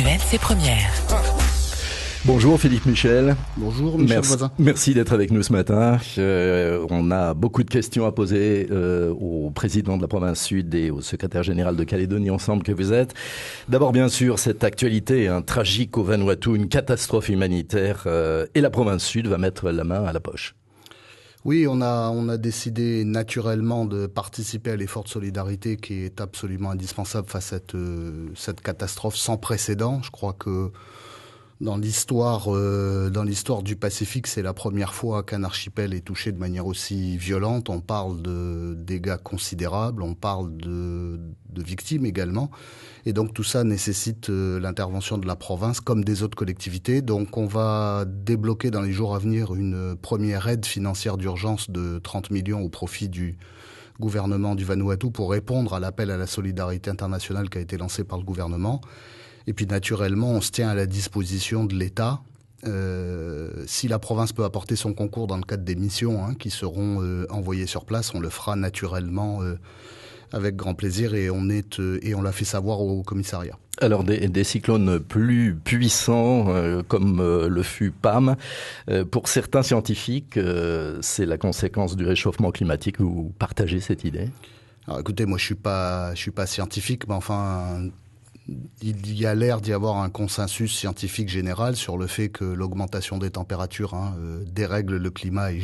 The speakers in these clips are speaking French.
de LC Première. Bonjour Philippe Michel. Bonjour Michel Voisin. Merci d'être avec nous ce matin. On a beaucoup de questions à poser au président de la province Sud et au secrétaire général de Calédonie ensemble que vous êtes. D'abord bien sûr cette actualité tragique au Vanuatu, une catastrophe humanitaire et la province Sud va mettre la main à la poche. Oui, on a décidé naturellement de participer à l'effort de solidarité qui est absolument indispensable face à cette catastrophe sans précédent. Je crois que dans l'histoire du Pacifique, c'est la première fois qu'un archipel est touché de manière aussi violente. On parle de dégâts considérables, on parle de victimes également. Et donc tout ça nécessite l'intervention de la province comme des autres collectivités. Donc on va débloquer dans les jours à venir une première aide financière d'urgence de 30 millions au profit du gouvernement du Vanuatu pour répondre à l'appel à la solidarité internationale qui a été lancé par le gouvernement. Et puis naturellement, on se tient à la disposition de l'État. Si la province peut apporter son concours dans le cadre des missions qui seront envoyées sur place, on le fera naturellement avec grand plaisir et on l'a fait savoir au commissariat. Alors des cyclones plus puissants comme le fut Pam, pour certains scientifiques, c'est la conséquence du réchauffement climatique. Vous partagez cette idée ? Alors écoutez, moi je suis pas scientifique, mais enfin il y a l'air d'y avoir un consensus scientifique général sur le fait que l'augmentation des températures dérègle le climat et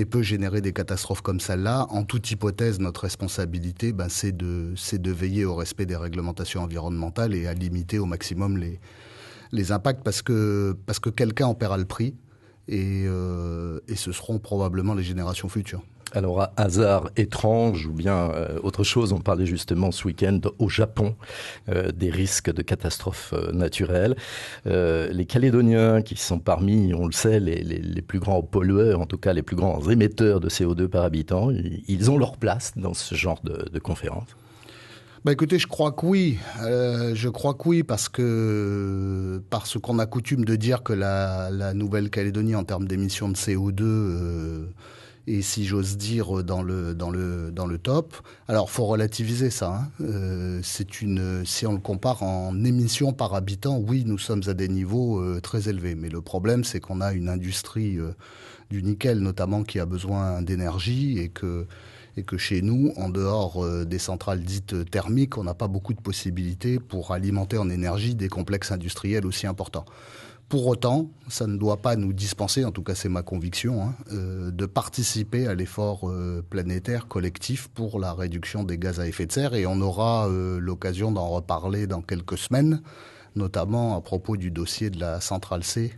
peut générer des catastrophes comme celle-là. En toute hypothèse, notre responsabilité, c'est de veiller au respect des réglementations environnementales et à limiter au maximum les impacts parce que quelqu'un en paiera le prix et ce seront probablement les générations futures. Alors, hasard étrange ou bien autre chose, on parlait justement ce week-end au Japon des risques de catastrophes naturelles. Les Calédoniens qui sont parmi, on le sait, les plus grands pollueurs, en tout cas les plus grands émetteurs de CO2 par habitant, ils ont leur place dans ce genre de conférence. Écoutez, je crois que oui. Parce qu'on a coutume de dire que la Nouvelle-Calédonie en termes d'émissions de CO2 et si j'ose dire dans le top. Alors faut relativiser ça. Si on le compare en émissions par habitant, oui, nous sommes à des niveaux très élevés. Mais le problème, c'est qu'on a une industrie du nickel notamment qui a besoin d'énergie et que chez nous, en dehors des centrales dites thermiques, on n'a pas beaucoup de possibilités pour alimenter en énergie des complexes industriels aussi importants. Pour autant, ça ne doit pas nous dispenser, en tout cas c'est ma conviction, de participer à l'effort planétaire collectif pour la réduction des gaz à effet de serre. Et on aura l'occasion d'en reparler dans quelques semaines, notamment à propos du dossier de la centrale C,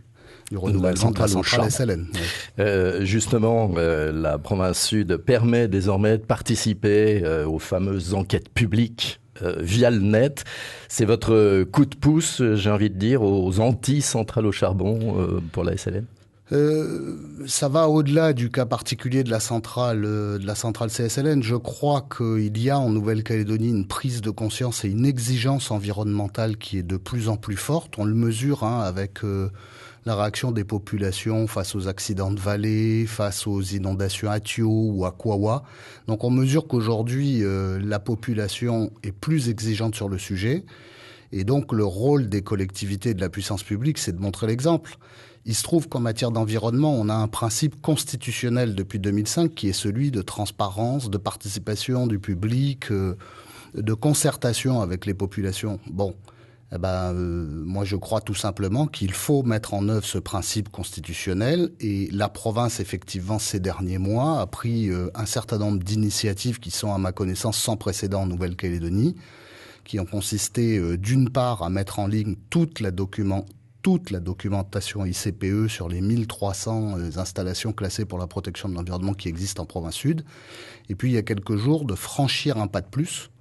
du renouvellement de la centrale SLN. Oui. Justement, la province Sud permet désormais de participer aux fameuses enquêtes publiques via le net. C'est votre coup de pouce, j'ai envie de dire, aux anti-centrales au charbon pour la SLN ? Ça va au-delà du cas particulier de la centrale CSLN. Je crois qu'il y a en Nouvelle-Calédonie une prise de conscience et une exigence environnementale qui est de plus en plus forte. On le mesure avec la réaction des populations face aux accidents de vallée, face aux inondations à Thio ou à Kawa. Donc on mesure qu'aujourd'hui, la population est plus exigeante sur le sujet. Et donc le rôle des collectivités et de la puissance publique, c'est de montrer l'exemple. Il se trouve qu'en matière d'environnement, on a un principe constitutionnel depuis 2005 qui est celui de transparence, de participation du public, de concertation avec les populations. Moi je crois tout simplement qu'il faut mettre en œuvre ce principe constitutionnel et la province effectivement ces derniers mois a pris un certain nombre d'initiatives qui sont à ma connaissance sans précédent en Nouvelle-Calédonie, qui ont consisté d'une part à mettre en ligne toute la documentation ICPE sur les 1300 installations classées pour la protection de l'environnement qui existent en province Sud. Et puis il y a quelques jours de franchir un pas de plus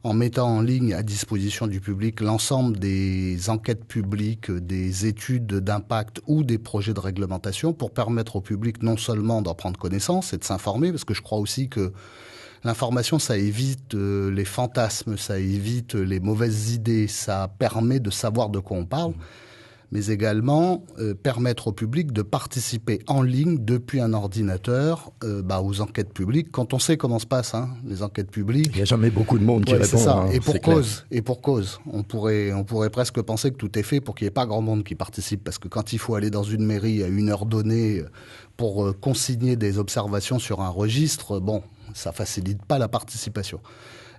en mettant en ligne à disposition du public l'ensemble des enquêtes publiques, des études d'impact ou des projets de réglementation pour permettre au public non seulement d'en prendre connaissance et de s'informer, parce que je crois aussi que l'information, ça évite les fantasmes, ça évite les mauvaises idées, ça permet de savoir de quoi on parle. mais également permettre au public de participer en ligne depuis un ordinateur aux enquêtes publiques. Quand on sait comment se passent les enquêtes publiques, il n'y a jamais beaucoup de monde qui répond. C'est ça. Et pour cause. On pourrait presque penser que tout est fait pour qu'il n'y ait pas grand monde qui participe, parce que quand il faut aller dans une mairie à une heure donnée pour consigner des observations sur un registre, ça facilite pas la participation.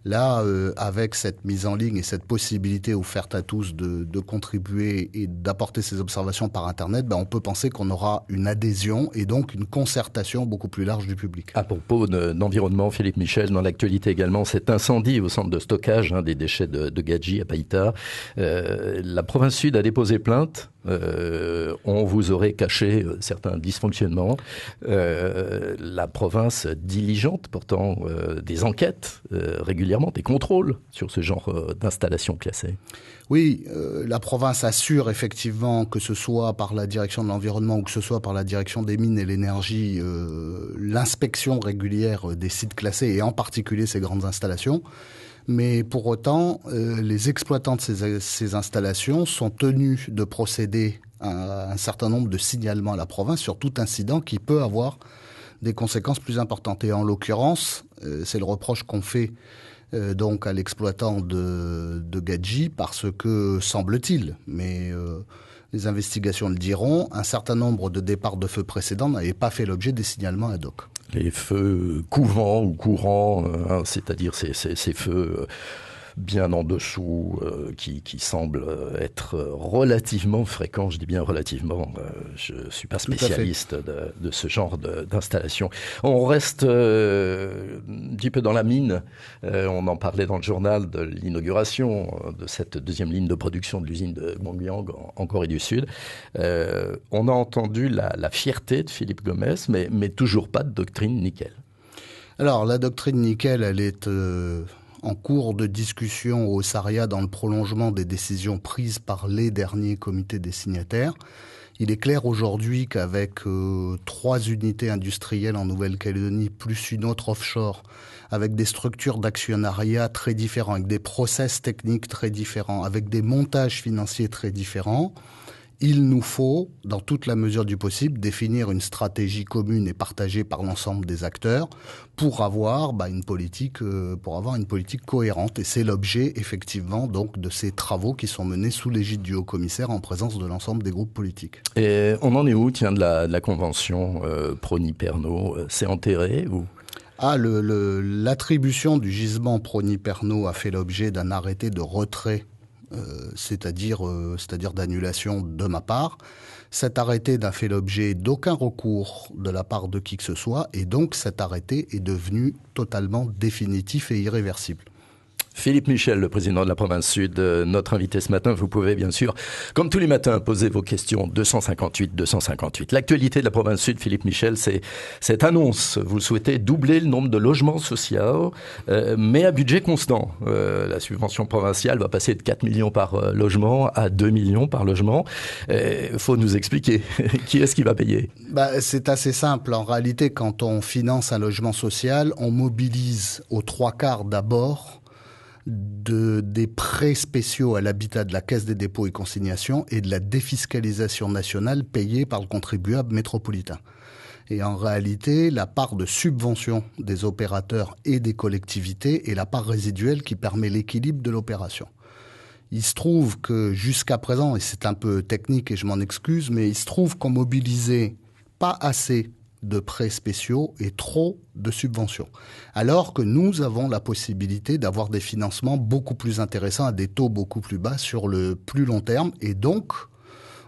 Là, avec cette mise en ligne et cette possibilité offerte à tous de contribuer et d'apporter ces observations par Internet, on peut penser qu'on aura une adhésion et donc une concertation beaucoup plus large du public. À propos d'environnement, Philippe Michel, dans l'actualité également, cet incendie au centre de stockage des déchets de Gadji à Païta. La province sud a déposé plainte. On vous aurait caché certains dysfonctionnements. La province diligente pourtant des enquêtes régulièrement, des contrôles sur ce genre d'installation classée. Oui, la province assure effectivement, que ce soit par la direction de l'environnement ou que ce soit par la direction des mines et l'énergie, l'inspection régulière des sites classés et en particulier ces grandes installations. Mais pour autant, les exploitants de ces installations sont tenus de procéder à un certain nombre de signalements à la province sur tout incident qui peut avoir des conséquences plus importantes. Et en l'occurrence, c'est le reproche qu'on fait donc à l'exploitant de Gadji, parce que, semble-t-il, mais les investigations le diront, un certain nombre de départs de feux précédents n'avaient pas fait l'objet des signalements ad hoc. Les feux couvants ou courants, c'est-à-dire ces feux bien en dessous, qui semblent être relativement fréquents. Je dis bien relativement, je ne suis pas spécialiste de ce genre d'installation. On reste un petit peu dans la mine. On en parlait dans le journal de l'inauguration de cette deuxième ligne de production de l'usine de Gwangyang en Corée du Sud. On a entendu la fierté de Philippe Gomes, mais toujours pas de doctrine nickel. Alors, la doctrine nickel, elle est en cours de discussion au SARIA dans le prolongement des décisions prises par les derniers comités des signataires. Il est clair aujourd'hui qu'avec 3 unités industrielles en Nouvelle-Calédonie, plus une autre offshore, avec des structures d'actionnariat très différents, avec des process techniques très différents, avec des montages financiers très différents, il nous faut, dans toute la mesure du possible, définir une stratégie commune et partagée par l'ensemble des acteurs pour avoir une politique cohérente. Et c'est l'objet, effectivement, donc de ces travaux qui sont menés sous l'égide du haut-commissaire en présence de l'ensemble des groupes politiques. Et on en est où, de la convention Prony-Pernod? C'est enterré ou... L'attribution du gisement Prony-Pernod a fait l'objet d'un arrêté de retrait, c'est-à-dire d'annulation de ma part. Cet arrêté n'a fait l'objet d'aucun recours de la part de qui que ce soit, et donc cet arrêté est devenu totalement définitif et irréversible. Philippe Michel, le président de la province sud, notre invité ce matin. Vous pouvez bien sûr, comme tous les matins, poser vos questions 258. L'actualité de la province sud, Philippe Michel, c'est cette annonce. Vous souhaitez doubler le nombre de logements sociaux, mais à budget constant. La subvention provinciale va passer de 4 millions par logement à 2 millions par logement. Il faut nous expliquer. Qui est-ce qui va payer? C'est assez simple. En réalité, quand on finance un logement social, on mobilise aux 3/4 d'abord des prêts spéciaux à l'habitat de la Caisse des dépôts et consignations et de la défiscalisation nationale payée par le contribuable métropolitain. Et en réalité, la part de subvention des opérateurs et des collectivités est la part résiduelle qui permet l'équilibre de l'opération. Il se trouve que jusqu'à présent, et c'est un peu technique et je m'en excuse, mais il se trouve qu'on mobilisait pas assez de prêts spéciaux et trop de subventions. Alors que nous avons la possibilité d'avoir des financements beaucoup plus intéressants à des taux beaucoup plus bas sur le plus long terme et donc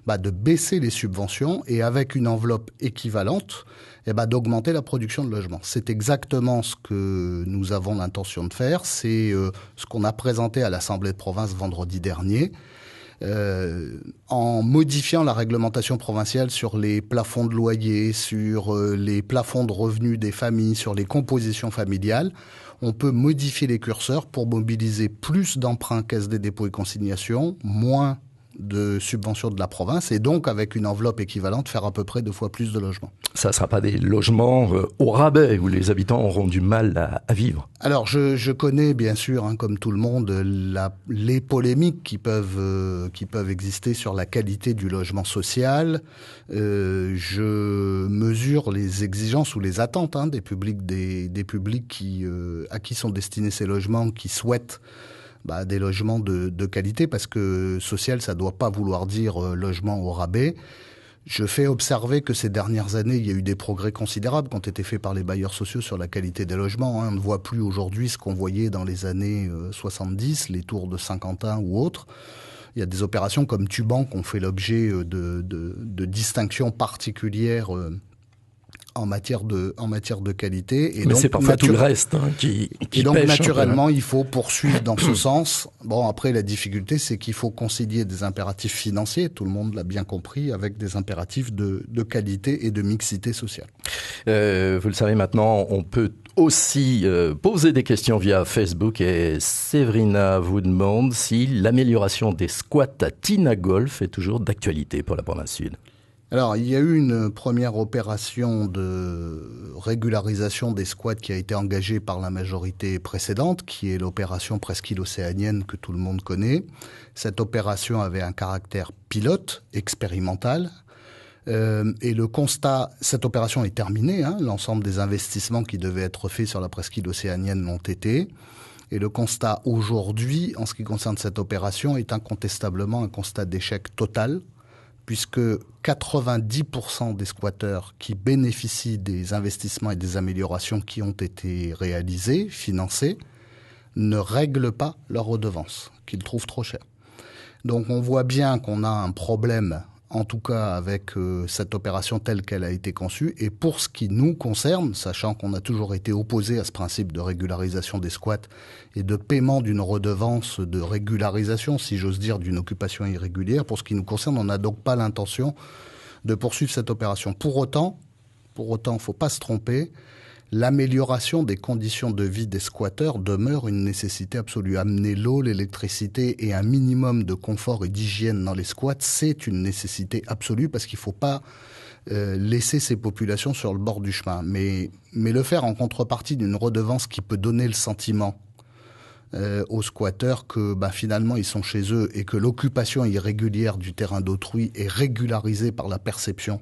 de baisser les subventions et avec une enveloppe équivalente, d'augmenter la production de logements. C'est exactement ce que nous avons l'intention de faire. C'est ce qu'on a présenté à l'Assemblée de province vendredi dernier. En modifiant la réglementation provinciale sur les plafonds de loyer, sur les plafonds de revenus des familles, sur les compositions familiales, on peut modifier les curseurs pour mobiliser plus d'emprunts Caisse des dépôts et consignations, moins de subventions de la province et donc avec une enveloppe équivalente faire à peu près 2 fois plus de logements. Ça ne sera pas des logements au rabais où les habitants auront du mal à vivre. Alors je connais bien sûr, comme tout le monde, les polémiques qui peuvent exister sur la qualité du logement social. Je mesure les exigences ou les attentes des publics à qui sont destinés ces logements, qui souhaitent des logements de qualité, parce que social, ça doit pas vouloir dire logement au rabais. Je fais observer que ces dernières années, il y a eu des progrès considérables qui ont été faits par les bailleurs sociaux sur la qualité des logements. On ne voit plus aujourd'hui ce qu'on voyait dans les années 70, les tours de Saint-Quentin ou autres. Il y a des opérations comme Tuban qui ont fait l'objet de distinctions particulières en matière de qualité. Mais donc, c'est parfois tout le reste qui et donc, pêche naturellement, il faut poursuivre dans ce sens. Bon, après, la difficulté, c'est qu'il faut concilier des impératifs financiers, tout le monde l'a bien compris, avec des impératifs de qualité et de mixité sociale. Vous le savez maintenant, on peut aussi poser des questions via Facebook, et Séverina vous demande si l'amélioration des squats à Tina Golf est toujours d'actualité pour la province sud. Alors, il y a eu une première opération de régularisation des squats qui a été engagée par la majorité précédente, qui est l'opération Presqu'île océanienne que tout le monde connaît. Cette opération avait un caractère pilote, expérimental. Et le constat, cette opération est terminée, l'ensemble des investissements qui devaient être faits sur la presqu'île océanienne l'ont été. Et le constat aujourd'hui, en ce qui concerne cette opération, est incontestablement un constat d'échec total, puisque 90% des squatteurs qui bénéficient des investissements et des améliorations qui ont été réalisés, financés, ne règlent pas leur redevance, qu'ils trouvent trop cher. Donc on voit bien qu'on a un problème, en tout cas avec cette opération telle qu'elle a été conçue. Et pour ce qui nous concerne, sachant qu'on a toujours été opposé à ce principe de régularisation des squats et de paiement d'une redevance de régularisation, si j'ose dire, d'une occupation irrégulière, pour ce qui nous concerne, on n'a donc pas l'intention de poursuivre cette opération. Pour autant, faut pas se tromper, l'amélioration des conditions de vie des squatteurs demeure une nécessité absolue. Amener l'eau, l'électricité et un minimum de confort et d'hygiène dans les squats, c'est une nécessité absolue, parce qu'il ne faut pas laisser ces populations sur le bord du chemin. Mais le faire en contrepartie d'une redevance qui peut donner le sentiment aux squatteurs que finalement ils sont chez eux et que l'occupation irrégulière du terrain d'autrui est régularisée par la perception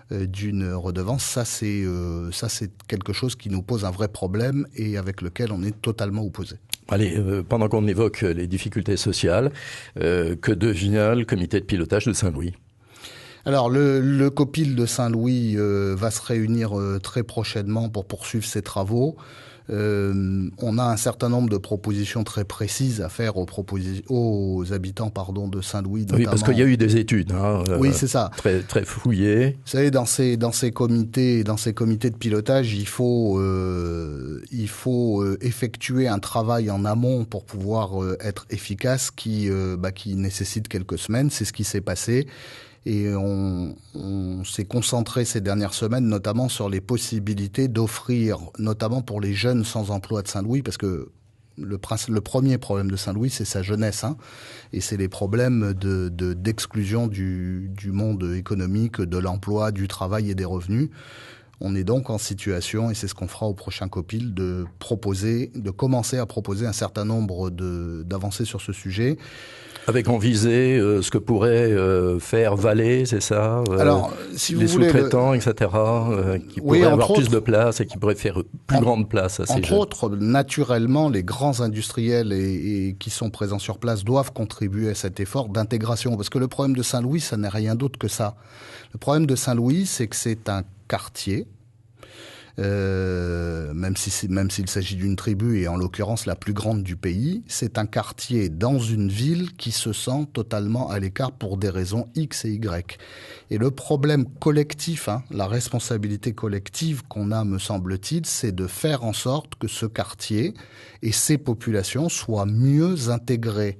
d'une redevance, ça c'est quelque chose qui nous pose un vrai problème et avec lequel on est totalement opposé. Allez, pendant qu'on évoque les difficultés sociales, que devient le comité de pilotage de Saint-Louis ? Alors le COPIL de Saint-Louis va se réunir très prochainement pour poursuivre ses travaux. On a un certain nombre de propositions très précises à faire aux habitants de Saint-Louis. Oui, parce qu'il y a eu des études. Oui, c'est ça. Très, très fouillées. Vous savez, dans ces comités de pilotage, il faut effectuer un travail en amont pour pouvoir être efficace qui nécessite quelques semaines. C'est ce qui s'est passé. Et on s'est concentré ces dernières semaines notamment sur les possibilités d'offrir, notamment pour les jeunes sans emploi de Saint-Louis, parce que le premier problème de Saint-Louis, c'est sa jeunesse, et c'est les problèmes d'exclusion du monde économique, de l'emploi, du travail et des revenus. On est donc en situation, et c'est ce qu'on fera au prochain COPIL, de commencer à proposer un certain nombre d'avancées sur ce sujet. Avec en visée ce que pourrait faire Valais, c'est ça Alors, si vous les voulez, sous-traitants, etc., qui pourraient avoir plus de place et qui pourraient faire plus grande place à ces jeunes. Entre autres, naturellement, les grands industriels et qui sont présents sur place doivent contribuer à cet effort d'intégration. Parce que le problème de Saint-Louis, ça n'est rien d'autre que ça. Le problème de Saint-Louis, c'est que c'est un quartier, même s'il s'agit d'une tribu et en l'occurrence la plus grande du pays, c'est un quartier dans une ville qui se sent totalement à l'écart pour des raisons X et Y. Et le problème collectif, la responsabilité collective qu'on a, me semble-t-il, c'est de faire en sorte que ce quartier et ces populations soient mieux intégrées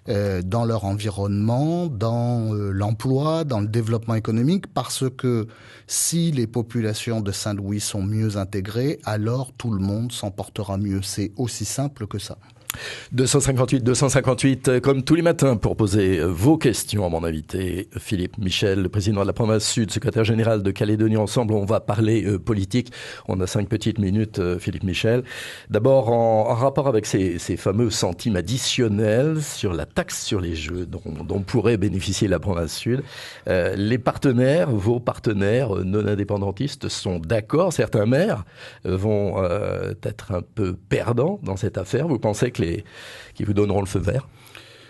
dans leur environnement, dans l'emploi, dans le développement économique, parce que si les populations de Saint-Louis sont mieux intégrées, alors tout le monde s'en portera mieux. C'est aussi simple que ça. 258, comme tous les matins, pour poser vos questions à mon invité, Philippe Michel, le président de la province Sud, secrétaire général de Calédonie. Ensemble, on va parler politique. On a 5 petites minutes, Philippe Michel. D'abord, en rapport avec ces fameux centimes additionnels sur la taxe sur les jeux dont pourrait bénéficier la province Sud. Les partenaires, vos partenaires non indépendantistes sont d'accord. Certains maires vont être un peu perdants dans cette affaire. Vous pensez que qui vous donneront le feu vert?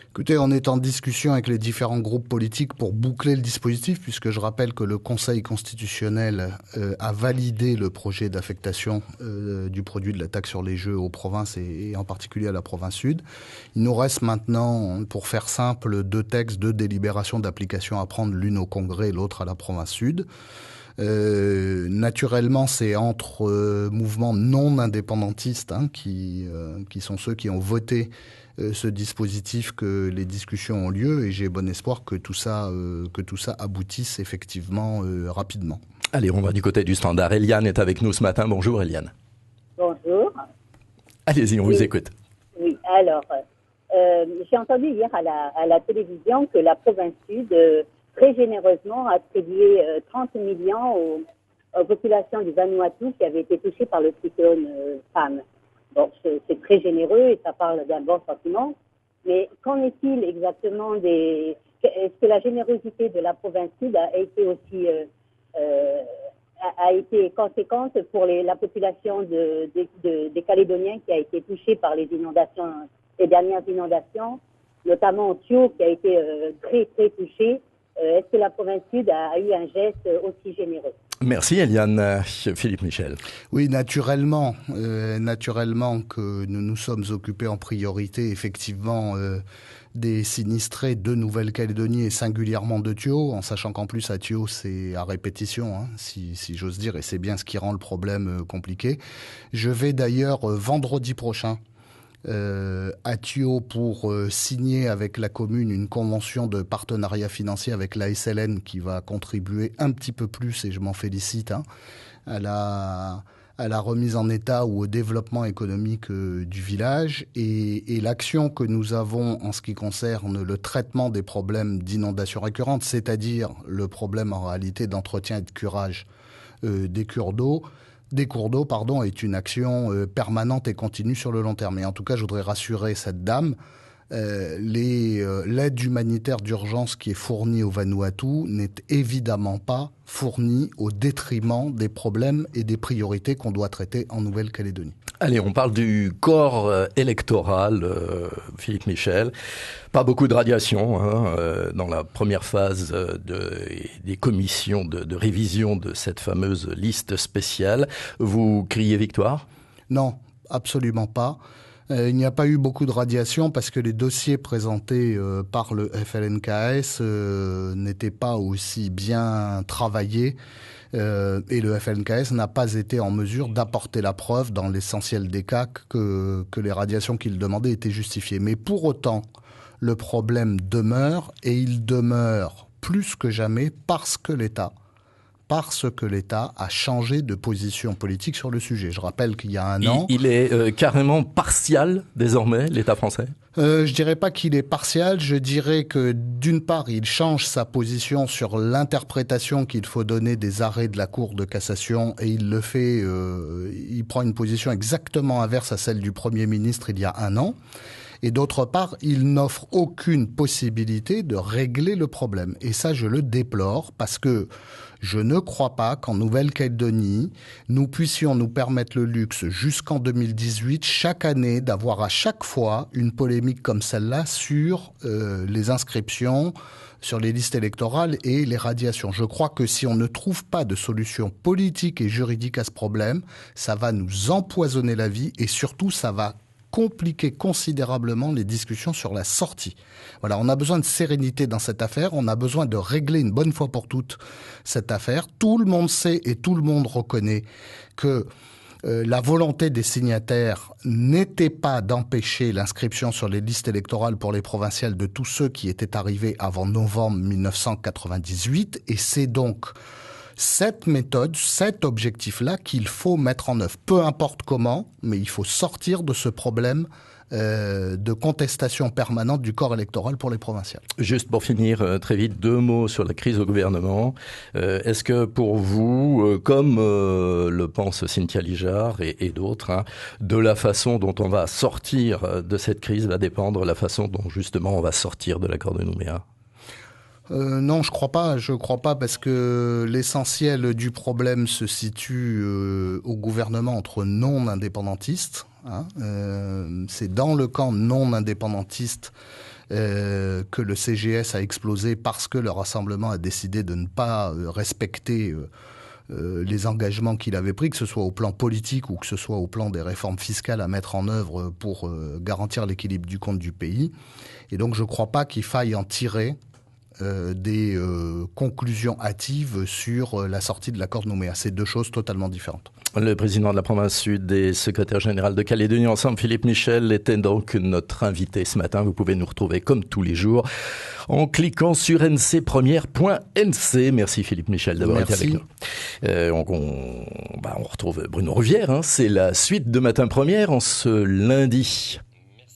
Écoutez, on est en discussion avec les différents groupes politiques pour boucler le dispositif, puisque je rappelle que le Conseil constitutionnel a validé le projet d'affectation du produit de la taxe sur les jeux aux provinces et en particulier à la province Sud. Il nous reste maintenant, pour faire simple, 2 textes, 2 délibérations d'application à prendre, l'une au Congrès et l'autre à la province Sud. Naturellement, c'est entre mouvements non indépendantistes qui sont ceux qui ont voté ce dispositif que les discussions ont lieu, et j'ai bon espoir que tout ça aboutisse effectivement rapidement. Allez, on va du côté du standard. Eliane est avec nous ce matin. Bonjour Eliane. Bonjour. Allez-y, on vous écoute. Oui, alors, j'ai entendu hier à la télévision que la province Sud très généreusement attribué 30 millions aux populations du Vanuatu qui avaient été touchées par le cyclone Pam. Bon, c'est très généreux et ça parle d'un bon sentiment. Mais qu'en est-il exactement est-ce que la générosité de la province Sud a été aussi a été conséquente pour la population des Calédoniens qui a été touchée par les dernières inondations, notamment Thio qui a été très très touché. Est-ce que la province Sud a eu un geste aussi généreux? Merci Eliane. Philippe Michel. Oui, naturellement que nous nous sommes occupés en priorité effectivement des sinistrés de Nouvelle-Calédonie et singulièrement de Thio, en sachant qu'en plus à Thio c'est à répétition, si j'ose dire, et c'est bien ce qui rend le problème compliqué. Je vais d'ailleurs vendredi prochain à Thio pour signer avec la commune une convention de partenariat financier avec la SLN qui va contribuer un petit peu plus, et je m'en félicite, à la remise en état ou au développement économique du village. Et l'action que nous avons en ce qui concerne le traitement des problèmes d'inondations récurrentes, c'est-à-dire le problème en réalité d'entretien et de curage des cours d'eau, est une action permanente et continue sur le long terme. Et en tout cas, je voudrais rassurer cette dame, l'aide humanitaire d'urgence qui est fournie au Vanuatu n'est évidemment pas fournie au détriment des problèmes et des priorités qu'on doit traiter en Nouvelle-Calédonie. Allez, on parle du corps électoral, Philippe Michel. Pas beaucoup de radiation dans la première phase des commissions de révision de cette fameuse liste spéciale. Vous criez victoire? Non, absolument pas. Il n'y a pas eu beaucoup de radiation parce que les dossiers présentés par le FLNKS n'étaient pas aussi bien travaillés et le FLNKS n'a pas été en mesure d'apporter la preuve dans l'essentiel des cas que les radiations qu'il demandait étaient justifiées. Mais pour autant, le problème demeure, et il demeure plus que jamais parce que l'État a changé de position politique sur le sujet. Je rappelle qu'il y a un an... Il est carrément partial désormais, l'État français? Je dirais pas qu'il est partial, je dirais que d'une part, il change sa position sur l'interprétation qu'il faut donner des arrêts de la Cour de cassation, et il le fait, il prend une position exactement inverse à celle du Premier ministre il y a un an. Et d'autre part, il n'offre aucune possibilité de régler le problème. Et ça, je le déplore parce que je ne crois pas qu'en Nouvelle-Calédonie, nous puissions nous permettre le luxe jusqu'en 2018, chaque année, d'avoir à chaque fois une polémique comme celle-là sur les inscriptions, sur les listes électorales et les radiations. Je crois que si on ne trouve pas de solution politique et juridique à ce problème, ça va nous empoisonner la vie et surtout, ça va compliquer considérablement les discussions sur la sortie. Voilà, on a besoin de sérénité dans cette affaire, on a besoin de régler une bonne fois pour toutes cette affaire. Tout le monde sait et tout le monde reconnaît que la volonté des signataires n'était pas d'empêcher l'inscription sur les listes électorales pour les provinciales de tous ceux qui étaient arrivés avant novembre 1998, et c'est donc cette méthode, cet objectif-là qu'il faut mettre en œuvre. Peu importe comment, mais il faut sortir de ce problème de contestation permanente du corps électoral pour les provinciales. Juste pour finir, très vite, 2 mots sur la crise au gouvernement. Est-ce que pour vous, comme le pense Cynthia Lijard et d'autres, de la façon dont on va sortir de cette crise va dépendre la façon dont justement on va sortir de l'accord de Nouméa? Non, je crois pas. Je crois pas parce que l'essentiel du problème se situe au gouvernement entre non-indépendantistes. C'est dans le camp non-indépendantiste que le CGS a explosé parce que le Rassemblement a décidé de ne pas respecter les engagements qu'il avait pris, que ce soit au plan politique ou que ce soit au plan des réformes fiscales à mettre en œuvre pour garantir l'équilibre du compte du pays. Et donc je ne crois pas qu'il faille en tirer des conclusions hâtives sur la sortie de l'accord de Nouméa. C'est 2 choses totalement différentes. Le président de la province sud et secrétaire général de Calédonie Ensemble, Philippe Michel, était donc notre invité ce matin. Vous pouvez nous retrouver comme tous les jours en cliquant sur ncpremière.nc. Merci Philippe Michel d'avoir été avec nous. On retrouve Bruno Rivière. C'est la suite de Matin Première en ce lundi.